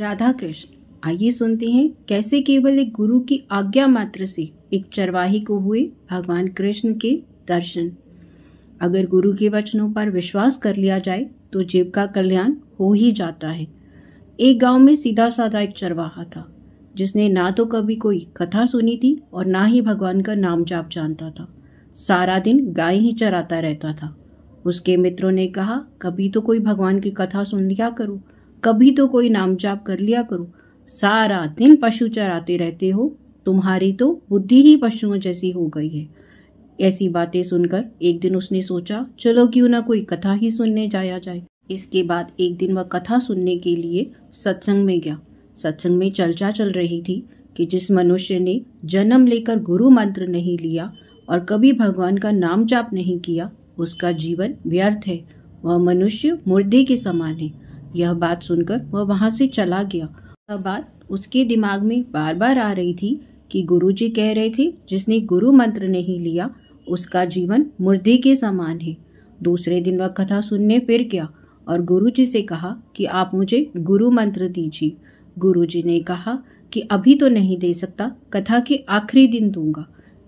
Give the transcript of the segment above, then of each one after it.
राधा कृष्ण। आइए सुनते हैं कैसे केवल एक गुरु की आज्ञा मात्र से एक चरवाही को हुए भगवान कृष्ण के दर्शन। अगर गुरु के वचनों पर विश्वास कर लिया जाए तो जीव का कल्याण हो ही जाता है। एक गांव में सीधा साधा एक चरवाहा था जिसने ना तो कभी कोई कथा सुनी थी और ना ही भगवान का नाम जाप जानता था। सारा दिन गाय ही चराता रहता था। उसके मित्रों ने कहा, कभी तो कोई भगवान की कथा सुन लिया करो, कभी तो कोई नाम जाप कर लिया करो। सारा दिन पशु चराते रहते हो, तुम्हारी तो बुद्धि ही पशुओं जैसी हो गई है। ऐसी बातें सुनकर एक दिन उसने सोचा, चलो क्यों ना कोई कथा ही सुनने जाया जाए। इसके बाद एक दिन वह कथा सुनने के लिए सत्संग में गया। सत्संग में चर्चा चल रही थी कि जिस मनुष्य ने जन्म लेकर गुरु मंत्र नहीं लिया और कभी भगवान का नाम जाप नहीं किया, उसका जीवन व्यर्थ है। वह मनुष्य मुर्दे के समान है। यह बात सुनकर वह वहां से चला गया। यह बात उसके दिमाग में बार बार आ रही थी कि गुरुजी कह रहे थे, जिसने गुरु मंत्र नहीं लिया उसका जीवन मुर्दे के समान है। दूसरे दिन वह कथा सुनने फिर गया और गुरुजी से कहा कि आप मुझे गुरु मंत्र दीजिए। गुरुजी ने कहा कि अभी तो नहीं दे सकता, कथा के आखिरी दिन दूंगा।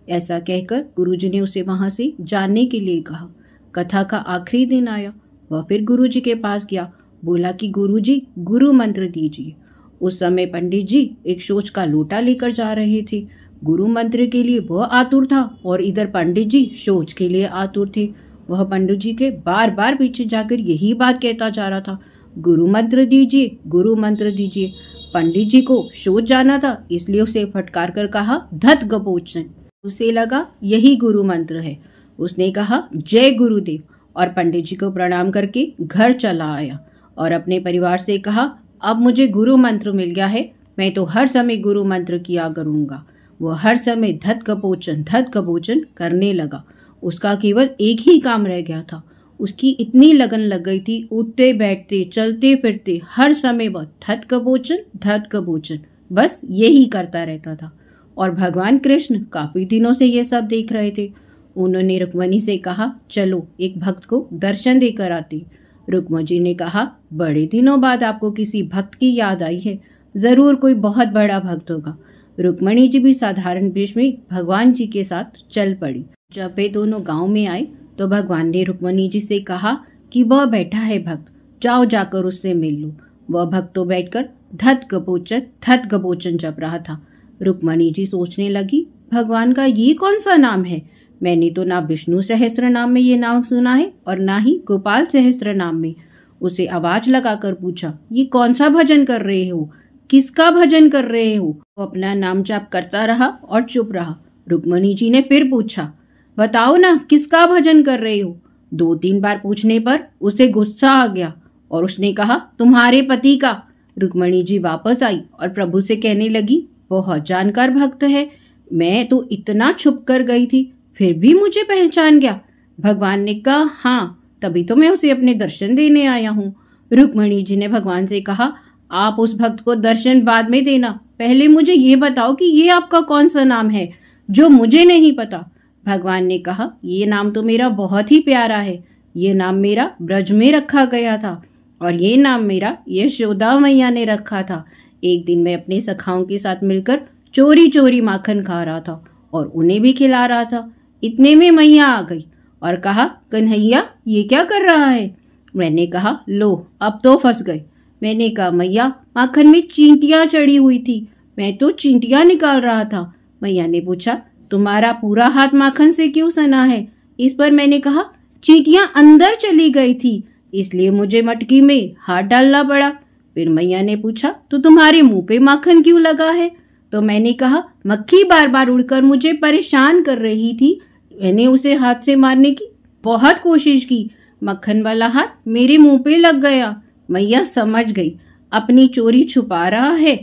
ऐसा कहकर गुरुजी ने उसे वहां से जाने के लिए कहा। कथा का आखिरी दिन आया। वह फिर गुरुजी के पास गया, बोला कि गुरुजी गुरु मंत्र दीजिए। उस समय पंडित जी एक सोच का लोटा लेकर जा रहे थे। गुरु मंत्र के लिए वह आतुर था और इधर पंडित जी सोच के लिए आतुर थे। वह पंडित जी के बार बार पीछे जाकर यही बात कहता जा रहा था, गुरु मंत्र दीजिए, गुरु मंत्र दीजिए। पंडित जी को सोच जाना था, इसलिए उसे फटकार कर कहा, धत गपोचन। उसे लगा यही गुरु मंत्र है। उसने कहा, जय गुरुदेव, और पंडित जी को प्रणाम करके घर चला आया और अपने परिवार से कहा, अब मुझे गुरु मंत्र मिल गया है, मैं तो हर समय गुरु मंत्र किया करूंगा। वह हर समय धत कपोचन करने लगा। उसका केवल एक ही काम रह गया था। उसकी इतनी लगन लग गई थी, उठते बैठते चलते फिरते हर समय वह धत कपोचन बस यही करता रहता था। और भगवान कृष्ण काफी दिनों से ये सब देख रहे थे। उन्होंने रुक्मणी से कहा, चलो एक भक्त को दर्शन देकर आते। रुक्मणी जी ने कहा, बड़े दिनों बाद आपको किसी भक्त की याद आई है, जरूर कोई बहुत बड़ा भक्त होगा। रुक्मणी जी भी साधारण वेश में भगवान जी के साथ चल पड़ी। जब वे दोनों गांव में आए तो भगवान ने रुक्मणी जी से कहा कि वह बैठा है भक्त, जाओ जाकर उससे मिल लो। वह भक्त तो बैठकर धत कपोचन जप रहा था। रुक्मणी जी सोचने लगी, भगवान का ये कौन सा नाम है? मैंने तो ना विष्णु सहस्त्र नाम में ये नाम सुना है और ना ही गोपाल सहस्त्र नाम में। उसे आवाज लगाकर पूछा, ये कौन सा भजन कर रहे हो? किसका भजन कर रहे हो? वो अपना नाम जाप करता रहा और चुप रहा। रुक्मणी जी ने फिर पूछा, बताओ ना किसका भजन कर रहे हो? 2-3 बार पूछने पर उसे गुस्सा आ गया और उसने कहा, तुम्हारे पति का। रुक्मणी जी वापस आई और प्रभु से कहने लगी, बहुत जानकार भक्त है, मैं तो इतना छुप कर गई थी, फिर भी मुझे पहचान गया। भगवान ने कहा, हाँ, तभी तो मैं उसे अपने दर्शन देने आया हूँ। रुक्मणी जी ने भगवान से कहा, आप उस भक्त को दर्शन बाद में देना, पहले मुझे ये बताओ कि ये आपका कौन सा नाम है जो मुझे नहीं पता। भगवान ने कहा, ये नाम तो मेरा बहुत ही प्यारा है। ये नाम मेरा ब्रज में रखा गया था और ये नाम मेरा यशोदा मैया ने रखा था। एक दिन मैं अपने सखाओं के साथ मिलकर चोरी चोरी माखन खा रहा था और उन्हें भी खिला रहा था। इतने में मैया आ गई और कहा, कन्हैया ये क्या कर रहा है? मैंने कहा, लो अब तो फंस गए। मैंने कहा, मैया माखन में चींटियां चढ़ी हुई थी, मैं तो चींटियां निकाल रहा था। मैया ने पूछा, तुम्हारा पूरा हाथ माखन से क्यों सना है? इस पर मैंने कहा, चींटियां अंदर चली गई थी, इसलिए मुझे मटकी में हाथ डालना पड़ा। फिर मैया ने पूछा, तो तुम्हारे मुंह पे माखन क्यों लगा है? तो मैंने कहा, मक्खी बार बार उड़कर मुझे परेशान कर रही थी, मैंने उसे हाथ से मारने की बहुत कोशिश की, मक्खन वाला हाथ मेरे मुंह पे लग गया। मैया समझ गई अपनी चोरी छुपा रहा है।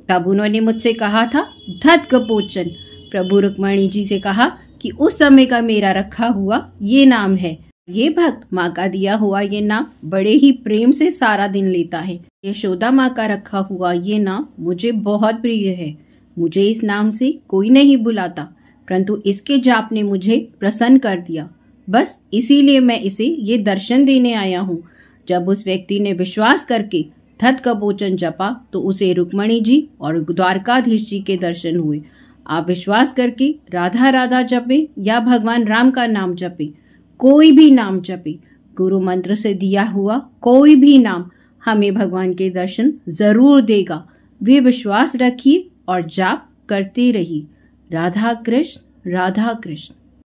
तब उन्होंने मुझसे कहा था, धत कपोचन। प्रभु रुक्मणी जी से कहा कि उस समय का मेरा रखा हुआ ये नाम है। ये भक्त माँ का दिया हुआ ये नाम बड़े ही प्रेम से सारा दिन लेता है। यशोदा माँ का रखा हुआ ये नाम मुझे बहुत प्रिय है। मुझे इस नाम से कोई नहीं बुलाता, परंतु इसके जाप ने मुझे प्रसन्न कर दिया। बस इसीलिए मैं इसे ये दर्शन देने आया हूँ। जब उस व्यक्ति ने विश्वास करके धत कबोचन जपा तो उसे रुक्मणी जी और द्वारकाधीश जी के दर्शन हुए। आप विश्वास करके राधा राधा जपे या भगवान राम का नाम जपे, कोई भी नाम जपे, गुरु मंत्र से दिया हुआ कोई भी नाम हमें भगवान के दर्शन जरूर देगा। वे विश्वास रखिए और जाप करते रहिए। राधा कृष्ण राधा कृष्ण।